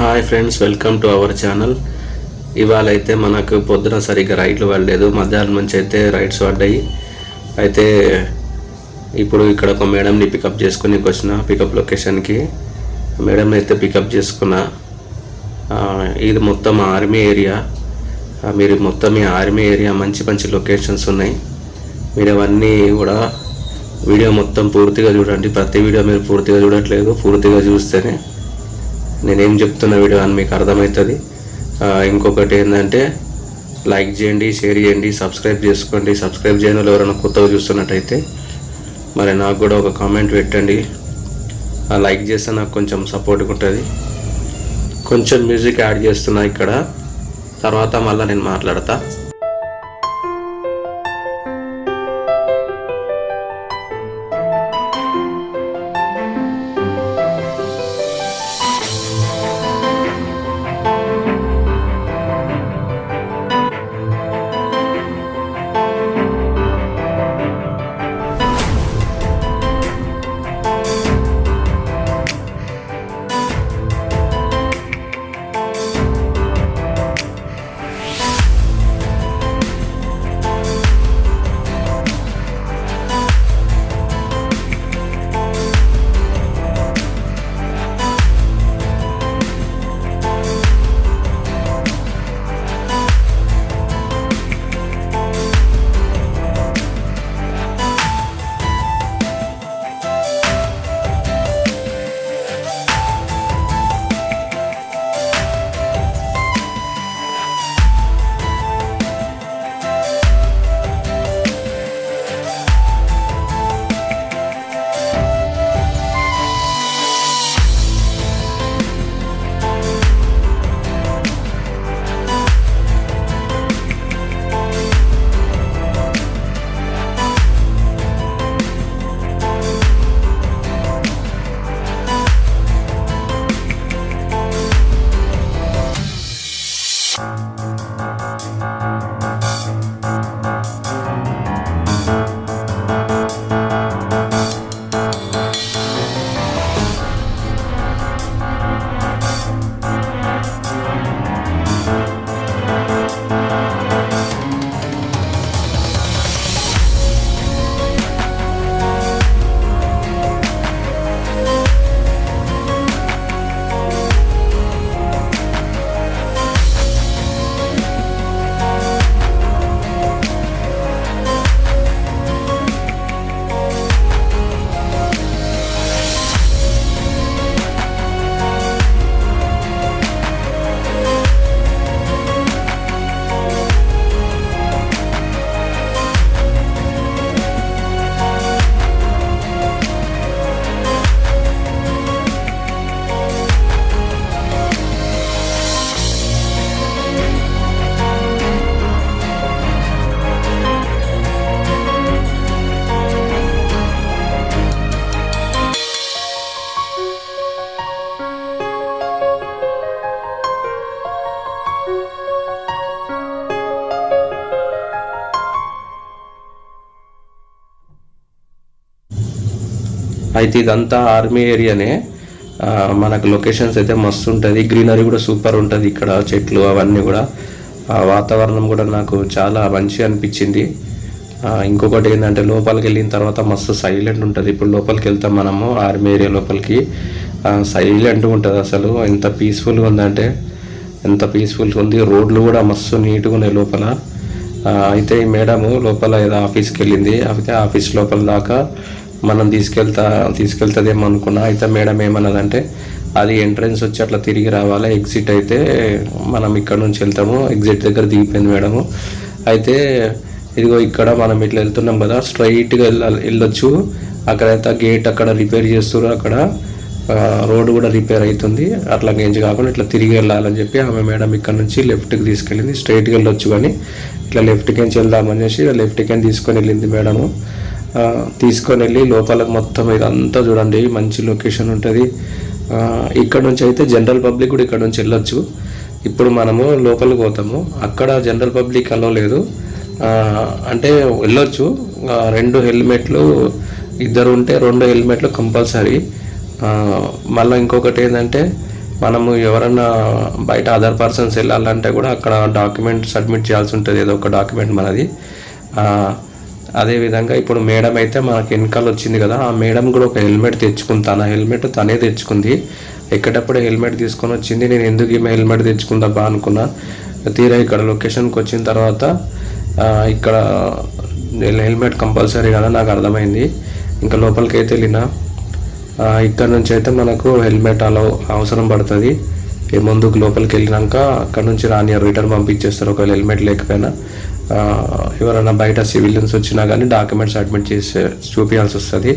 Hi friends, welcome to our channel. ఇవాళ అయితే మనకు పొద్దున సరిగ్గా రైట్లు పడలేదు, మధ్యాహ్నం నుంచి అయితే రైట్స్ పడ్డాయి. అయితే ఇప్పుడు ఇక్కడ ఒక మేడంని పికప్ చేసుకుని వచ్చిన పికప్ లొకేషన్కి. మేడంని అయితే పికప్ చేసుకున్నా. ఇది మొత్తం ఆర్మీ ఏరియా. మీరు మొత్తం ఈ ఆర్మీ ఏరియా మంచి మంచి లొకేషన్స్ ఉన్నాయి. మీరు అవన్నీ కూడా వీడియో మొత్తం పూర్తిగా చూడండి. ప్రతి వీడియో మీరు పూర్తిగా చూడట్లేదు, పూర్తిగా చూస్తేనే నేనేం చెప్తున్న వీడియో అని మీకు అర్థమవుతుంది. ఇంకొకటి ఏంటంటే లైక్ చేయండి, షేర్ చేయండి, సబ్స్క్రైబ్ చేసుకోండి. సబ్స్క్రైబ్ చేయని వాళ్ళు ఎవరైనా కొత్తగా చూస్తున్నట్టయితే మరి నాకు కూడా ఒక కామెంట్ పెట్టండి. లైక్ చేస్తే నాకు కొంచెం సపోర్ట్గా ఉంటుంది. కొంచెం మ్యూజిక్ యాడ్ చేస్తున్నా ఇక్కడ, తర్వాత మళ్ళీ నేను మాట్లాడతా. అయితే ఇదంతా ఆర్మీ ఏరియానే. మనకు లొకేషన్స్ అయితే మస్తు ఉంటుంది. గ్రీనరీ కూడా సూపర్ ఉంటుంది. ఇక్కడ చెట్లు అవన్నీ కూడా, వాతావరణం కూడా నాకు చాలా మంచి అనిపించింది. ఇంకొకటి ఏంటంటే లోపలికి వెళ్ళిన తర్వాత మస్తు సైలెంట్ ఉంటుంది. ఇప్పుడు లోపలికి వెళ్తాం మనము ఆర్మీ ఏరియా లోపలికి. సైలెంట్గా ఉంటుంది. అసలు ఎంత పీస్ఫుల్గా ఉందంటే ఎంత పీస్ఫుల్గా ఉంది. రోడ్లు కూడా మస్తు నీట్గా ఉన్నాయి లోపల. అయితే ఈ మేడము లోపల ఏదో ఆఫీస్కి వెళ్ళింది. అయితే ఆఫీస్ లోపల దాకా మనం తీసుకెళ్తుందేమో అనుకున్నా. అయితే మేడం ఏమన్నదంటే అది ఎంట్రన్స్ వచ్చి అట్లా తిరిగి రావాలి, ఎగ్జిట్ అయితే మనం ఇక్కడ నుంచి వెళ్తాము. ఎగ్జిట్ దగ్గర దిగిపోయింది మేడము. అయితే ఇదిగో ఇక్కడ మనం ఇట్లా వెళ్తున్నాం కదా, స్ట్రైట్గా వెళ్ళొచ్చు. అక్కడైతే గేట్ అక్కడ రిపేర్ చేస్తున్నారు. అక్కడ రోడ్డు కూడా రిపేర్ అవుతుంది. అట్లా గేంజ్ కాకుండా ఇట్లా తిరిగి వెళ్ళాలని చెప్పి ఆమె మేడం ఇక్కడ నుంచి లెఫ్ట్కి తీసుకెళ్ళింది. స్ట్రైట్కి వెళ్ళొచ్చు కానీ ఇట్లా లెఫ్ట్కి నుంచి వెళ్దామని చేసి లెఫ్ట్కి తీసుకొని వెళ్ళింది మేడము. తీసుకొని వెళ్ళి లోపలకు మొత్తం ఇదంతా చూడండి, మంచి లొకేషన్ ఉంటుంది. ఇక్కడ నుంచి అయితే జనరల్ పబ్లిక్ కూడా ఇక్కడ నుంచి వెళ్ళొచ్చు. ఇప్పుడు మనము లోపలికి పోతాము. అక్కడ జనరల్ పబ్లిక్ అలో లేదు, అంటే వెళ్ళొచ్చు. 2 హెల్మెట్లు, ఇద్దరు ఉంటే 2 హెల్మెట్లు కంపల్సరీ. మళ్ళీ ఇంకొకటి ఏంటంటే మనము ఎవరన్నా బయట అదర్ పర్సన్స్ వెళ్ళాలంటే కూడా అక్కడ డాక్యుమెంట్ సబ్మిట్ చేయాల్సి ఉంటుంది, ఏదో ఒక డాక్యుమెంట్ మనది. అదేవిధంగా ఇప్పుడు మేడం అయితే మనకి వెనకాల వచ్చింది కదా, ఆ మేడం కూడా ఒక హెల్మెట్ తెచ్చుకుంది. తన హెల్మెట్ తనే తెచ్చుకుంది. ఎక్కడప్పుడు హెల్మెట్ తీసుకొని వచ్చింది. నేను ఎందుకు ఈమె హెల్మెట్ తెచ్చుకుందా అనుకున్నా. తీరా ఇక్కడ లొకేషన్కి వచ్చిన తర్వాత ఇక్కడ హెల్మెట్ కంపల్సరీ కదా నాకు అర్థమైంది. ఇంకా లోపలికి అయితే వెళ్ళినా. ఇక్కడ నుంచి అయితే మనకు హెల్మెట్ అవసరం పడుతుంది. ముందుకు లోపలికి వెళ్ళినాక అక్కడ నుంచి రిటర్న్ పంపించేస్తారు ఒకవేళ హెల్మెట్ లేకపోయినా. ఎవరైనా బయట సివిలియన్స్ వచ్చినా కానీ డాక్యుమెంట్స్ సబ్మిట్ చేసి చూపించాల్సి వస్తుంది.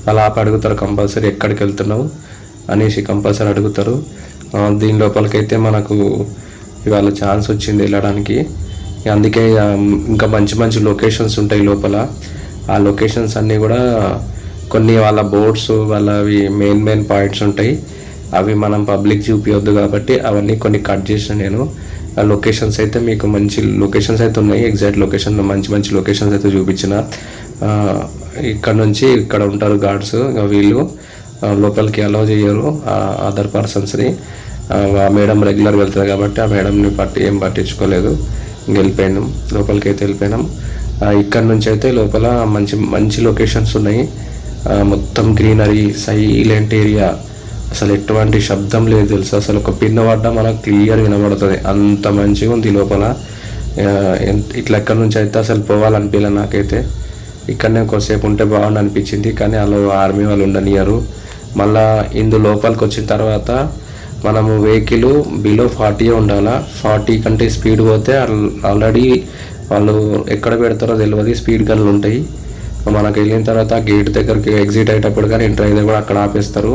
అలా అడుగుతారు కంపల్సరీ ఎక్కడికి వెళ్తున్నావు అనేసి కంపల్సరీ అడుగుతారు. దీని లోపలికైతే మనకు ఇవాళ ఛాన్స్ వచ్చింది వెళ్ళడానికి. అందుకే ఇంకా మంచి మంచి లొకేషన్స్ ఉంటాయి లోపల. ఆ లొకేషన్స్ అన్నీ కూడా కొన్ని వాళ్ళ బోర్డ్స్ వాళ్ళవి మెయిన్ పాయింట్స్ ఉంటాయి. అవి మనం పబ్లిక్ చూపించొద్దు కాబట్టి అవన్నీ కొన్ని కట్ చేసిన నేను. ఆ లొకేషన్స్ అయితే మీకు మంచి లొకేషన్స్ అయితే ఉన్నాయి. ఎగ్జాక్ట్ లొకేషన్లో మంచి లొకేషన్స్ అయితే చూపించిన. ఇక్కడ నుంచి ఇక్కడ ఉంటారు గార్డ్స్, వీళ్ళు లోపలికి అలౌ చేయరు అదర్ పర్సన్స్ని. ఆ మేడం రెగ్యులర్ వెళ్తుంది కాబట్టి ఆ మేడంని ఏం పట్టించుకోలేదు. వెళ్ళిపోయినాం, లోపలికి అయితే వెళ్ళిపోయినాం. ఇక్కడ నుంచి అయితే లోపల మంచి లొకేషన్స్ ఉన్నాయి. మొత్తం గ్రీనరీ, సైలెంట్ ఏరియా, అసలు ఎటువంటి శబ్దం లేదు తెలుసు. అసలు ఒక పిన్న పడ్డా మనకు క్లియర్ వినబడుతుంది, అంత మంచిగా ఉంది లోపల. ఇట్లా ఎక్కడి నుంచి అయితే అసలు పోవాలనిపించలే నాకైతే. ఇక్కడనే కొద్దిసేపు ఉంటే బాగుండి అనిపించింది, కానీ అలా ఆర్మీ వాళ్ళు ఉండనియరు. మళ్ళీ లోపలికి వచ్చిన తర్వాత మనము వెహికల్ బిలో 40 ఉండాలా. 40 కంటే స్పీడ్ పోతే ఆల్రెడీ వాళ్ళు ఎక్కడ పెడతారో తెలియదు, స్పీడ్ గన్లు ఉంటాయి. మనకు వెళ్ళిన తర్వాత గేట్ దగ్గరికి ఎగ్జిట్ అయ్యేటప్పుడు కానీ ఎంటర్ అయితే కూడా అక్కడ ఆపేస్తారు,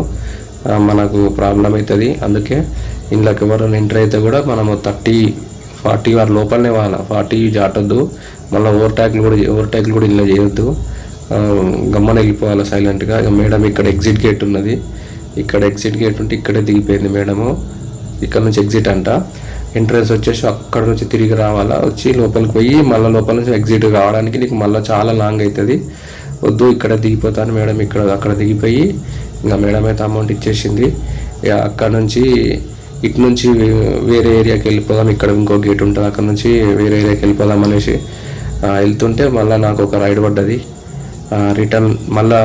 మనకు ప్రాబ్లం అవుతుంది. అందుకే ఇంట్లోకి ఎవరైనా ఎంటర్ అయితే కూడా మనము 30-40 వారి లోపలనే వాళ్ళ 40 దాటొద్దు. మళ్ళీ ఓవర్టేక్లు కూడా ఇలా చేయొద్దు, గమ్మన వెళ్ళిపోవాలి సైలెంట్గా. మేడం ఇక్కడ ఎగ్జిట్ గేట్ ఉన్నది, ఇక్కడ ఎగ్జిట్ గేట్ ఉంటే ఇక్కడే దిగిపోయింది మేడము. ఇక్కడ నుంచి ఎగ్జిట్ అంట. ఎంట్రన్స్ వచ్చేసి అక్కడ నుంచి తిరిగి రావాలా, వచ్చి లోపలికి పోయి మళ్ళీ లోపల నుంచి ఎగ్జిట్ కావడానికి నీకు మళ్ళీ చాలా లాంగ్ అవుతుంది. వద్దు ఇక్కడ దిగిపోతాను మేడం, అక్కడ దిగిపోయి ఇంకా మేడం అయితే అమౌంట్ ఇచ్చేసింది. అక్కడ నుంచి ఇటు నుంచి వేరే ఏరియాకి వెళ్ళిపోదాం, ఇక్కడ ఇంకో గేట్ ఉంటుంది, అక్కడ నుంచి వేరే ఏరియాకి వెళ్ళిపోదాం అనేసి వెళ్తుంటే మళ్ళీ నాకు ఒక రైడ్ పడ్డది. రిటర్న్ మళ్ళీ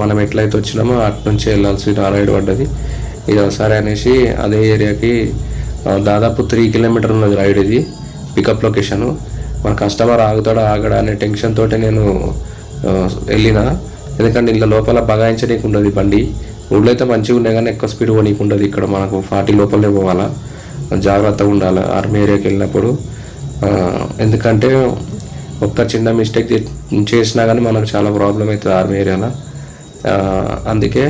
మనం ఎట్లయితే వచ్చినామో అటు నుంచి వెళ్ళాల్సిన రైడ్ పడ్డది. ఇక సరే అనేసి అదే ఏరియాకి దాదాపు 3 కిలోమీటర్ ఉన్నది రైడ్. ఇది పికప్ లొకేషను. మన కస్టమర్ ఆగుతాడా ఆగడా అనే టెన్షన్ తోటి నేను వెళ్ళిన. ఎందుకంటే ఇలా లోపల బగాయించడానికి ఉండదు బండి. ఊళ్ళో అయితే మంచిగా ఉండే కానీ ఎక్కువ స్పీడ్ పోనీకి ఉండదు. ఇక్కడ మనకు 40 లోపలనే పోవాలా, జాగ్రత్తగా ఉండాలి ఆర్మీ ఏరియాకి వెళ్ళినప్పుడు. ఎందుకంటే ఒక్క చిన్న మిస్టేక్ చేసినా కానీ మనకు చాలా ప్రాబ్లం అవుతుంది ఆర్మీ ఏరియాలో. అందుకే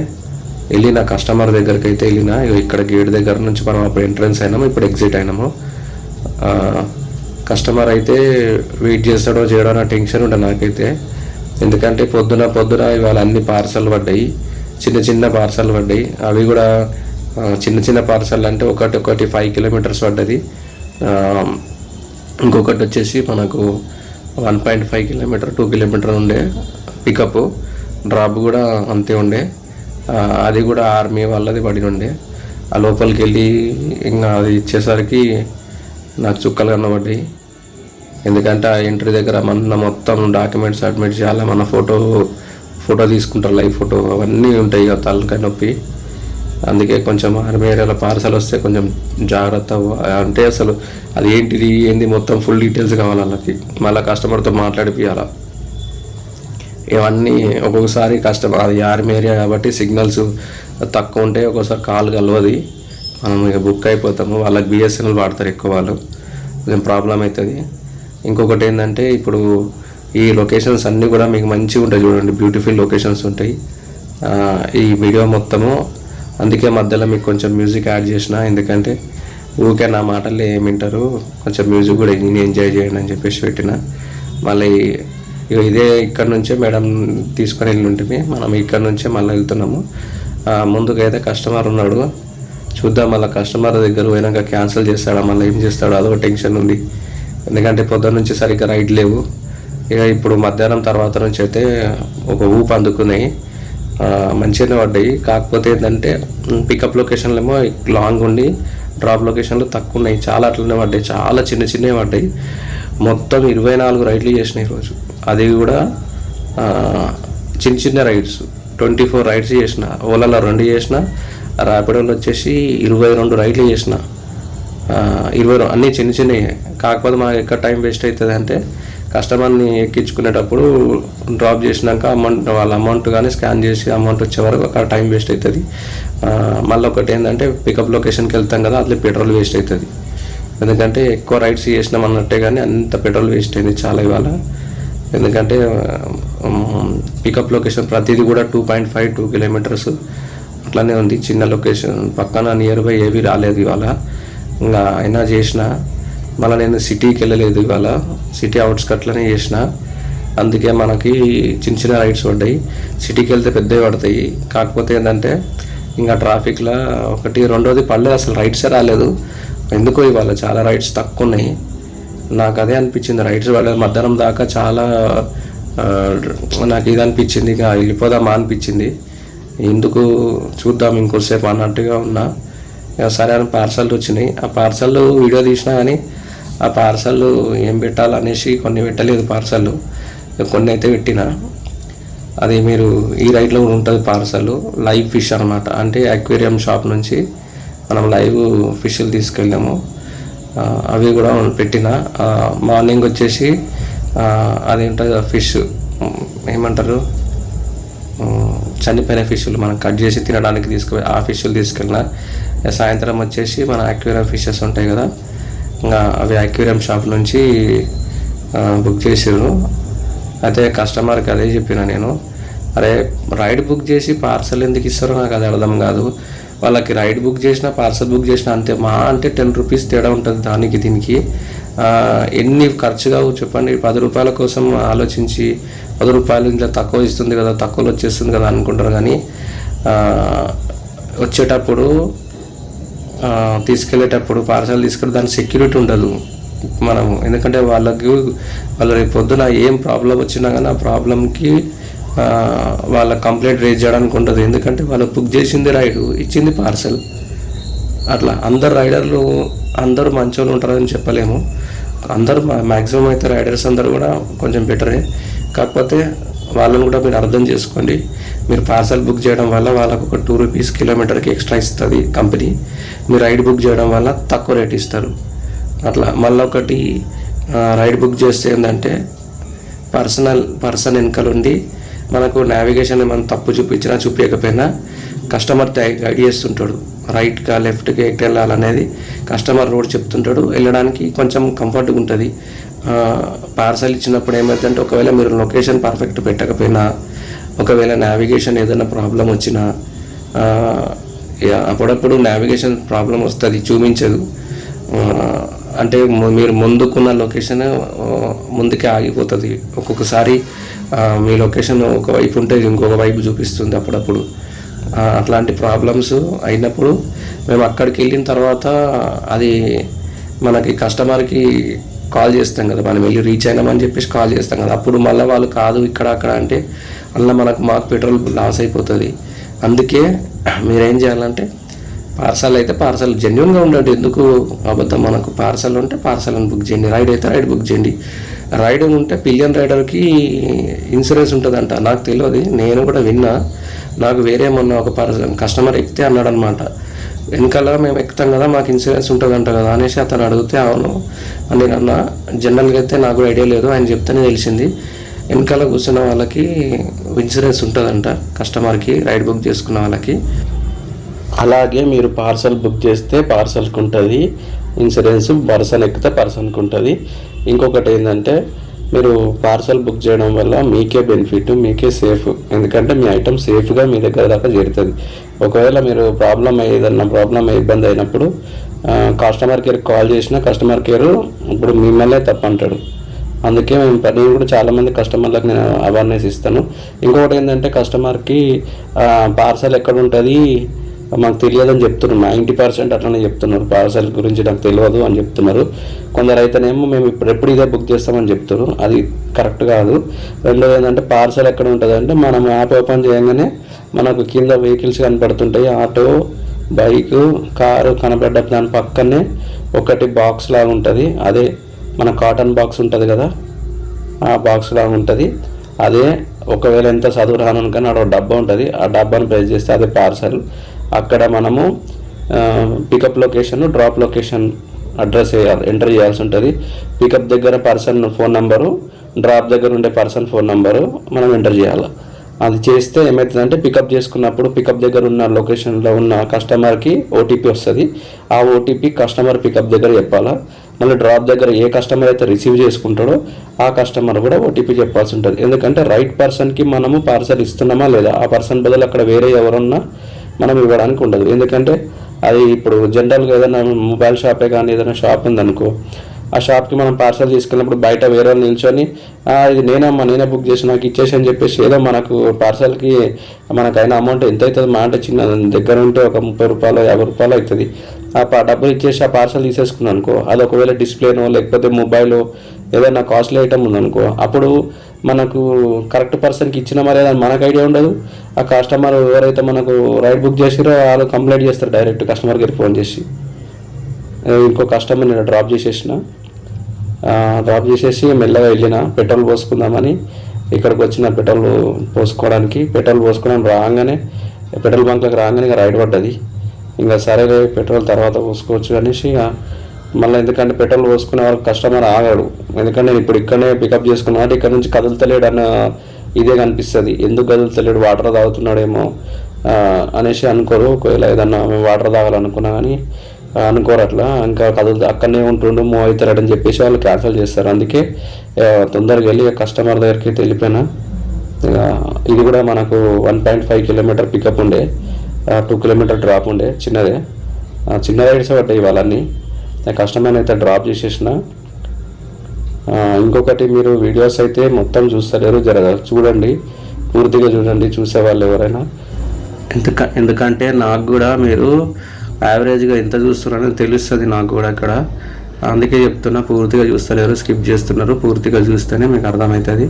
వెళ్ళిన కస్టమర్ దగ్గరికి అయితే వెళ్ళిన. ఇక్కడ గేట్ దగ్గర నుంచి మనం అప్పుడు ఎంట్రన్స్ అయినాము, ఇప్పుడు ఎగ్జిట్ అయినాము. కస్టమర్ అయితే వెయిట్ చేస్తాడో చేయడో నా టెన్షన్ ఉంటుంది నాకైతే. ఎందుకంటే పొద్దున ఇవాళ అన్ని పార్సల్ పడ్డాయి, చిన్న పార్సల్ పడ్డాయి. అవి కూడా చిన్న పార్సల్ అంటే ఒకటి 5 కిలోమీటర్స్ పడ్డది. ఇంకొకటి వచ్చేసి మనకు 1.5 కిలోమీటర్ 2 కిలోమీటర్ ఉండే పికప్. డ్రాప్ కూడా అంతే ఉండే, అది కూడా ఆర్మీ వాళ్ళది పడి ఉండే. ఆ లోపలికి వెళ్ళి ఇంకా అది ఇచ్చేసరికి నాకు చుక్కలు కనబడ్డాయి. ఎందుకంటే ఆ ఎంట్రీ దగ్గర మన మొత్తం డాక్యుమెంట్స్ సబ్మిట్ చేయాలి, మన ఫోటో తీసుకుంటారు, లైవ్ ఫోటో అవన్నీ ఉంటాయి కదా, తలకాయ నొప్పి. అందుకే కొంచెం ఆర్మీ ఏరియాలో పార్సల్ వస్తే కొంచెం జాగ్రత్త. అంటే అసలు అది ఏంది మొత్తం ఫుల్ డీటెయిల్స్ కావాలి వాళ్ళకి. మళ్ళీ కస్టమర్తో మాట్లాడిపియాల. ఇవన్నీ ఒక్కొక్కసారి కస్టమర్, అది ఆర్మీ ఏరియా కాబట్టి సిగ్నల్స్ తక్కువ ఉంటే ఒక్కోసారి కాల్ కలవది, మనం ఇక బుక్ అయిపోతాము. వాళ్ళకి బిఎస్ఎన్ఎల్ వాడతారు ఎక్కువ, వాళ్ళు కొంచెం ప్రాబ్లం అవుతుంది. ఇంకొకటి ఏంటంటే ఇప్పుడు ఈ లొకేషన్స్ అన్నీ కూడా మీకు మంచిగా ఉంటాయి చూడండి, బ్యూటిఫుల్ లొకేషన్స్ ఉంటాయి ఈ వీడియో మొత్తము. అందుకే మధ్యలో మీకు కొంచెం మ్యూజిక్ యాడ్ చేసిన, ఎందుకంటే ఊరికే నా మాటలు ఏమి వింటారు, కొంచెం మ్యూజిక్ కూడా నేను ఎంజాయ్ చేయండి అని చెప్పేసి పెట్టిన. మళ్ళీ ఇదే ఇక్కడ నుంచే మేడం తీసుకొని వెళ్ళి ఉంటుంది, మనం ఇక్కడ నుంచే మళ్ళీ వెళ్తున్నాము. ముందుకైతే కస్టమర్ ఉన్నాడు, చూద్దాం మళ్ళీ కస్టమర్ దగ్గర పోయినాక క్యాన్సిల్ చేస్తాడా మళ్ళీ ఏం చేస్తాడో అదొక టెన్షన్ ఉంది. ఎందుకంటే పొద్దున్న నుంచి సరిగ్గా రైడ్ లేవు. ఇక ఇప్పుడు మధ్యాహ్నం తర్వాత నుంచి అయితే ఒక ఊపు అందుకున్నాయి. మంచిగానే పడ్డాయి. కాకపోతే ఏంటంటే పికప్ లొకేషన్లు ఏమో లాంగ్ ఉండి డ్రాప్ లొకేషన్లు తక్కువ ఉన్నాయి. చాలా అట్లనే పడ్డాయి, చాలా చిన్న చిన్నవి పడ్డాయి. మొత్తం 24 రైడ్లు చేసిన ఈరోజు. అది కూడా చిన్న చిన్న రైడ్స్ 24 రైడ్స్ చేసిన. ఓలాలో 2 చేసిన, ర్యాపిడోలో వచ్చేసి 22 రైడ్లు చేసిన. 20 అన్నీ చిన్న చిన్నవి. కాకపోతే మనకు ఎక్కడ టైం వేస్ట్ అవుతుంది అంటే కస్టమర్ని ఎక్కించుకునేటప్పుడు డ్రాప్ చేసినాక వాళ్ళ అమౌంట్ కానీ స్కాన్ చేసి అమౌంట్ వచ్చే వరకు అక్కడ టైం వేస్ట్ అవుతుంది. మళ్ళీ ఒకటి ఏంటంటే పికప్ లొకేషన్కి వెళ్తాం కదా, అట్లా పెట్రోల్ వేస్ట్ అవుతుంది. ఎందుకంటే ఎక్కువ రైడ్స్ చేసినాం అన్నట్టే కానీ అంత పెట్రోల్ వేస్ట్ అయింది చాలా ఇవాళ. ఎందుకంటే పికప్ లొకేషన్ ప్రతిదీ కూడా 2.5 కిలోమీటర్స్ అట్లానే ఉంది. చిన్న లొకేషన్ పక్కన నియర్ బై ఏవి రాలేదు ఇవాళ. ఇంకా అయినా చేసిన. మళ్ళీ నేను సిటీకి వెళ్ళలేదు ఇవాళ, సిటీ అవుట్స్కట్లనే చేసిన. అందుకే మనకి చిన్న చిన్న రైడ్స్ పడ్డాయి. సిటీకి వెళ్తే పెద్దవి పడతాయి. కాకపోతే ఏంటంటే ఇంకా ట్రాఫిక్లో ఒకటి, రెండోది పడలేదు, అసలు రైడ్సే రాలేదు. ఎందుకో ఇవాళ చాలా రైడ్స్ తక్కువ ఉన్నాయి. నాకు అదే అనిపించింది, రైడ్స్ పడలేదు. మధ్యాహ్నం దాకా చాలా నాకు ఇది అనిపించింది, ఇక వెళ్ళిపోదామా అనిపించింది. ఎందుకు చూద్దాం ఇంకోసేపు అన్నట్టుగా ఉన్నా. సరే అని పార్సల్ వచ్చినాయి. ఆ పార్సల్ వీడియో తీసినా కానీ ఆ పార్సల్ ఏం పెట్టాలనేసి కొన్ని పెట్టలేదు పార్సల్, కొన్ని అయితే పెట్టిన. అది మీరు ఈ రైట్లో కూడా ఉంటుంది పార్సల్. లైవ్ ఫిష్ అనమాట. అంటే అక్వేరియం షాప్ నుంచి మనం లైవ్ ఫిష్లు తీసుకెళ్ళాము. అవి కూడా పెట్టిన. మార్నింగ్ వచ్చేసి అది ఉంటుంది ఫిష్, ఏమంటారు, చనిపోయిన ఫిష్లు మనం కట్ చేసి తినడానికి ఆ ఫిష్లు తీసుకెళ్ళిన. సాయంత్రం వచ్చేసి మన అక్వేరియం ఫిషెస్ ఉంటాయి కదా, ఇంకా అవి అక్వేరియం షాప్ నుంచి బుక్ చేసారు. అయితే కస్టమర్కి అదే చెప్పిన నేను, అరే రైడ్ బుక్ చేసి పార్సల్ ఎందుకు ఇస్తారో నాకు అది అర్థం కాదు. వాళ్ళకి రైడ్ బుక్ చేసినా పార్సల్ బుక్ చేసినా అంతే, మా అంటే 10 రూపీస్ తేడా ఉంటుంది దానికి దీనికి. ఎన్ని ఖర్చు కావు చెప్పండి. 10 రూపాయల కోసం ఆలోచించి 10 రూపాయలు ఇంకా తక్కువ ఇస్తుంది కదా, తక్కువలో వచ్చేస్తుంది కదా అనుకుంటారు. కానీ వచ్చేటప్పుడు తీసుకెళ్ళేటప్పుడు పార్సల్ తీసుకెళ్ళి దానికి సెక్యూరిటీ ఉండదు మనము. ఎందుకంటే వాళ్ళు రేపు పొద్దున ఏం ప్రాబ్లం వచ్చినా కానీ ఆ ప్రాబ్లంకి వాళ్ళ కంప్లైంట్ రేజ్ చేయడానికి ఉంటుంది. ఎందుకంటే వాళ్ళు బుక్ చేసింది రైడు, ఇచ్చింది పార్సల్. అట్లా అందరు రైడర్లు అందరూ మంచోళ్ళు ఉంటారని చెప్పలేము. అందరూ మ్యాక్సిమం అయితే రైడర్స్ అందరూ కూడా కొంచెం బెటరే. కాకపోతే వాళ్ళని కూడా మీరు అర్థం చేసుకోండి. మీరు పార్సల్ బుక్ చేయడం వల్ల వాళ్ళకు ఒక 2 రూపీస్ కిలోమీటర్కి ఎక్స్ట్రా ఇస్తుంది కంపెనీ. మీరు రైడ్ బుక్ చేయడం వల్ల తక్కువ రేట్ ఇస్తారు. అట్లా మళ్ళీ ఒకటి, రైడ్ బుక్ చేస్తే ఏంటంటే పర్సన్ వెనకాలండి మనకు నావిగేషన్ మనం తప్పు చూపించినా చూపించకపోయినా కస్టమర్ గైడ్ చేస్తుంటాడు. రైట్గా లెఫ్ట్గా ఎక్కడ వెళ్ళాలనేది కస్టమర్ రోడ్ చెప్తుంటాడు. వెళ్ళడానికి కొంచెం కంఫర్ట్గా ఉంటుంది. పార్సల్ ఇచ్చినప్పుడు ఏమవుతుందంటే ఒకవేళ మీరు లొకేషన్ పర్ఫెక్ట్ పెట్టకపోయినా, ఒకవేళ నావిగేషన్ ఏదైనా ప్రాబ్లం వచ్చినా, అప్పుడప్పుడు నావిగేషన్ ప్రాబ్లం వస్తుంది, చూపించదు. అంటే మీరు ముందుకున్న లొకేషన్ ముందుకే ఆగిపోతుంది. ఒక్కొక్కసారి మీ లొకేషన్ ఒకవైపు ఉంటే ఇంకొక వైపు చూపిస్తుంది అప్పుడప్పుడు. అట్లాంటి ప్రాబ్లమ్స్ అయినప్పుడు మేము అక్కడికి వెళ్ళిన తర్వాత అది మనకి కస్టమర్కి కాల్ చేస్తాం కదా, మనం వెళ్ళి రీచ్ అయినామని చెప్పేసి కాల్ చేస్తాం కదా. అప్పుడు మళ్ళీ వాళ్ళు కాదు ఇక్కడ అక్కడ అంటే అలా మాకు పెట్రోల్ లాస్ అయిపోతుంది. అందుకే మీరేం చేయాలంటే పార్సల్ అయితే పార్సల్ జెన్యున్గా ఉండండి. ఎందుకు అబద్ధం? మనకు పార్సల్ ఉంటే పార్సల్ అని బుక్ చేయండి, రైడ్ అయితే రైడ్ బుక్ చేయండి. రైడ్ ఉంటే పిలియన్ రైడర్కి ఇన్సూరెన్స్ ఉంటుందంట. నాకు తెలియదు, నేను కూడా విన్నా. నాకు వేరే మొన్న ఒక కస్టమర్ ఎక్కితే అన్నాడు అనమాట, వెనకాల మేము ఎక్కుతాం కదా మాకు ఇన్సూరెన్స్ ఉంటుందంట కదా అనేసి అతను అడిగితే అవును అని నేను అన్నా. జనరల్గా అయితే నాకు ఐడియా లేదు, ఆయన చెప్తేనే తెలిసింది. వెనకాల కూర్చున్న వాళ్ళకి ఇన్సూరెన్స్ ఉంటుందంట, కస్టమర్కి రైడ్ బుక్ చేసుకున్న వాళ్ళకి. అలాగే మీరు పార్సల్ బుక్ చేస్తే పార్సల్కి ఉంటుంది ఇన్సూరెన్స్, పర్సన్ ఎక్కితే పర్సన్కి ఉంటుంది. ఇంకొకటి ఏంటంటే మీరు పార్సల్ బుక్ చేయడం వల్ల మీకే బెనిఫిట్, మీకే సేఫ్. ఎందుకంటే మీ ఐటమ్ సేఫ్గా మీ దగ్గర దాకా చేరుతుంది. ఒకవేళ మీరు ఏదన్నా ఇబ్బంది అయినప్పుడు కస్టమర్ కేర్కి కాల్ చేసినా కస్టమర్ కేర్ ఇప్పుడు మిమ్మల్నే తప్పంటాడు. అందుకే నేను కూడా చాలామంది కస్టమర్లకు నేను అవేర్నెస్ ఇస్తాను. ఇంకొకటి ఏంటంటే కస్టమర్కి పార్సల్ ఎక్కడ ఉంటుంది మాకు తెలియదని చెప్తున్నారు. 90% అట్లనే చెప్తున్నారు, పార్సల్ గురించి నాకు తెలియదు అని చెప్తున్నారు. కొందరు అయితేనేమో మేము ఎప్పుడు ఇదే బుక్ చేస్తామని చెప్తారు, అది కరెక్ట్ కాదు. రెండోది ఏంటంటే పార్సల్ ఎక్కడ ఉంటుంది అంటే మనం యాప్ ఓపెన్ చేయగానే మనకు కింద వెహికల్స్ కనపడుతుంటాయి, ఆటో, బైక్, కారు కనబడ్డ దాని పక్కనే ఒకటి బాక్స్ లాగా ఉంటుంది, అదే మన కాటన్ బాక్స్ ఉంటుంది కదా, ఆ బాక్స్ లాగా ఉంటుంది. అదే ఒకవేళ ఎంత చదువు రాను కానీ అక్కడ డబ్బా ఉంటుంది, ఆ డబ్బాను ప్రెస్ చేస్తే అదే పార్సల్. అక్కడ మనము pickup location, drop location address enter చేయాల్సి ఉంటుంది. పికప్ దగ్గర పర్సన్ ఫోన్ నెంబరు, డ్రాప్ దగ్గర ఉండే పర్సన్ ఫోన్ నెంబరు మనం ఎంటర్ చేయాలి. అది చేస్తే ఏమవుతుందంటే పికప్ చేసుకున్నప్పుడు పికప్ దగ్గర ఉన్న లొకేషన్లో ఉన్న కస్టమర్కి ఓటీపీ వస్తుంది. ఆ ఓటీపీ కస్టమర్ పికప్ దగ్గర చెప్పాలా. మళ్ళీ డ్రాప్ దగ్గర ఏ కస్టమర్ అయితే రిసీవ్ చేసుకుంటాడో ఆ కస్టమర్ కూడా ఓటీపీ చెప్పాల్సి ఉంటుంది. ఎందుకంటే రైట్ పర్సన్కి మనము పార్సల్ ఇస్తున్నామా లేదా, ఆ పర్సన్ బదులు అక్కడ వేరే ఎవరున్నా మనం ఇవ్వడానికి ఉండదు. ఎందుకంటే అది ఇప్పుడు జనరల్గా ఏదైనా మొబైల్ షాపే కానీ ఏదైనా షాప్ ఉందనుకో, ఆ షాప్కి మనం పార్సల్ తీసుకెళ్ళినప్పుడు బయట వేరే వాళ్ళు నిల్చొని ఇది నేనే బుక్ చేసి నాకు ఇచ్చేసి అని చెప్పేసి ఏదో మనకు పార్సల్కి మనకైనా అమౌంట్ ఎంత అవుతుంది, మా అంటే చిన్న దగ్గర ఉంటే ఒక 30 రూపాయలు 50 రూపాయలు అవుతుంది. ఆ డబ్బులు ఇచ్చేసి ఆ పార్సల్ తీసేసుకున్నాను అనుకో, అది ఒకవేళ డిస్ప్లేనో లేకపోతే మొబైల్ ఏదైనా కాస్ట్లీ ఐటమ్ ఉందనుకో, అప్పుడు మనకు కరెక్ట్ పర్సన్కి ఇచ్చిన మరి మనకు ఐడియా ఉండదు. ఆ కస్టమర్ ఎవరైతే మనకు రైడ్ బుక్ చేసిరో వాళ్ళు కంప్లైంట్ చేస్తారు డైరెక్ట్ కస్టమర్ కేర్కి ఫోన్ చేసి. ఇంకో కస్టమర్ నేను డ్రాప్ చేసేసి మెల్లగా వెళ్ళిన పెట్రోల్ పోసుకుందామని. ఇక్కడికి వచ్చిన పెట్రోల్ పోసుకోవడం రాగానే పెట్రోల్ బంక్లకు రాగానే ఇక రైడ్ పడ్డది. ఇంకా సరేలే పెట్రోల్ తర్వాత పోసుకోవచ్చు అనేసి ఇక మళ్ళీ, ఎందుకంటే పెట్రోల్ పోసుకునే వాళ్ళకి కస్టమర్ ఆగాడు. ఎందుకంటే నేను ఇప్పుడు ఇక్కడనే పికప్ చేసుకున్నా అంటే ఇక్కడ నుంచి కదులుతలేడు అన్న ఇదే కనిపిస్తుంది. ఎందుకు కదులుతలేడు, వాటర్ తాగుతున్నాడేమో అనేసి అనుకోరు. ఒకవేళ ఏదన్నా మేము వాటర్ తాగాలనుకున్నా కానీ అనుకోరు అట్లా. ఇంకా అక్కడనే ఉంటుండు మూవ్ అవుతారని చెప్పేసి వాళ్ళు క్యాన్సిల్ చేస్తారు. అందుకే తొందరగా వెళ్ళి కస్టమర్ దగ్గరికి వెళ్ళిపోయినా. ఇది కూడా మనకు 1.5 కిలోమీటర్ పికప్ ఉండే, 2 కిలోమీటర్ డ్రాప్ ఉండే, చిన్న రైడ్స్ పడ్డాయి వాళ్ళన్నీ. కస్టమర్ అయితే డ్రాప్ చేసేసిన. ఇంకొకటి, మీరు వీడియోస్ అయితే మొత్తం చూస్తలేరు, చూడండి, పూర్తిగా చూడండి చూసేవాళ్ళు ఎవరైనా. ఎందుకంటే నాకు కూడా మీరు యావరేజ్గా ఎంత చూస్తున్నారని తెలుస్తుంది నాకు కూడా ఇక్కడ. అందుకే చెప్తున్నా, పూర్తిగా చూస్తలేరు, స్కిప్ చేస్తున్నారు. పూర్తిగా చూస్తేనే మీకు అర్థమవుతుంది.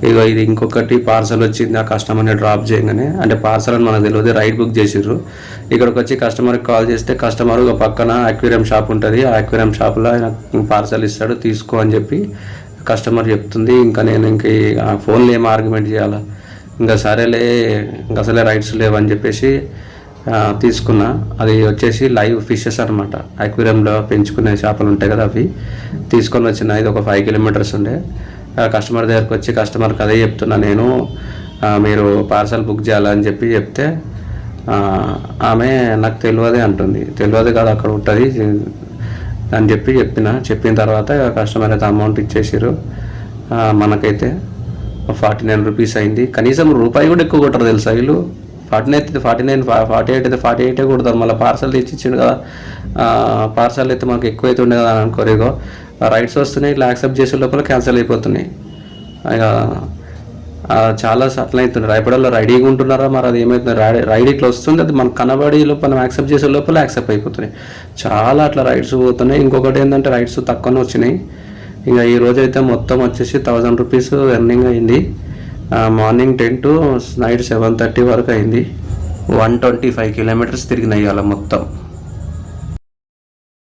ఇక ఇది ఇంకొకటి పార్సల్ వచ్చింది, ఆ కస్టమర్ని డ్రాప్ చేయగానే, అంటే పార్సల్ అని మనకు తెలియదు, రైడ్ బుక్ చేసిర్రు. ఇక్కడికి వచ్చి కస్టమర్కి కాల్ చేస్తే కస్టమర్ పక్కన అక్వేరియం షాప్ ఉంటుంది, ఆ అక్వేరియం షాప్లో ఆయన పార్సల్ ఇస్తాడు, తీసుకో అని చెప్పి కస్టమర్ చెప్తుంది. ఇంకా నేను ఫోన్లో ఏం ఆర్గ్యుమెంట్ చేయాలా, ఇంకా సరేలే ఇంకా అసలే రైట్స్ లేవని చెప్పేసి తీసుకున్నా. అది వచ్చేసి లైవ్ ఫిషెస్ అనమాట, అక్వేరియంలో పెంచుకునే చేపలు ఉంటాయి కదా, అవి తీసుకొని వచ్చిన. ఇది ఒక 5 కిలోమీటర్స్ ఉండే. కస్టమర్ దగ్గరకు వచ్చి కస్టమర్కి అదే చెప్తున్నా నేను, మీరు పార్సల్ బుక్ చేయాలని చెప్తే ఆమె నాకు తెలియదే అంటుంది. తెలియదు కదా అక్కడ ఉంటుంది అని చెప్పిన తర్వాత కస్టమర్ అయితే అమౌంట్ ఇచ్చేసారు. మనకైతే 49 రూపీస్ అయింది. కనీసం రూపాయి కూడా ఎక్కువ కొట్టరు తెలుసా వీళ్ళు. 49 అయితే 49, 48 అయితే 48 కొడతారు. మళ్ళీ పార్సల్ తెచ్చిచ్చిండు కదా, పార్సల్ అయితే మనకు ఎక్కువ అయితే ఉండే కదా అని అనుకోరు. ఇగో రైట్స్ వస్తున్నాయి, ఇట్లా యాక్సెప్ట్ చేసే లోపల క్యాన్సిల్ అయిపోతున్నాయి. ఇక చాలా అట్లా అవుతుంది. రైపడల్లో రెడీగా ఉంటున్నారా మరి, అది ఏమవుతుంది, రైడ్ ఇట్లా వస్తుంది, అది మనకు కనబడి లోపల మనం యాక్సెప్ట్ చేసే లోపల యాక్సెప్ట్ అయిపోతున్నాయి. చాలా అట్లా రైడ్స్ పోతున్నాయి. ఇంకొకటి ఏంటంటే రైడ్స్ తక్కువనే వచ్చినాయి. ఇక ఈరోజు అయితే మొత్తం వచ్చేసి 1000 రూపీస్ ఎర్నింగ్ అయింది. మార్నింగ్ 10 to నైట్ 7:30 వరకు అయింది. 125 కిలోమీటర్స్ తిరిగినాయి అలా మొత్తం.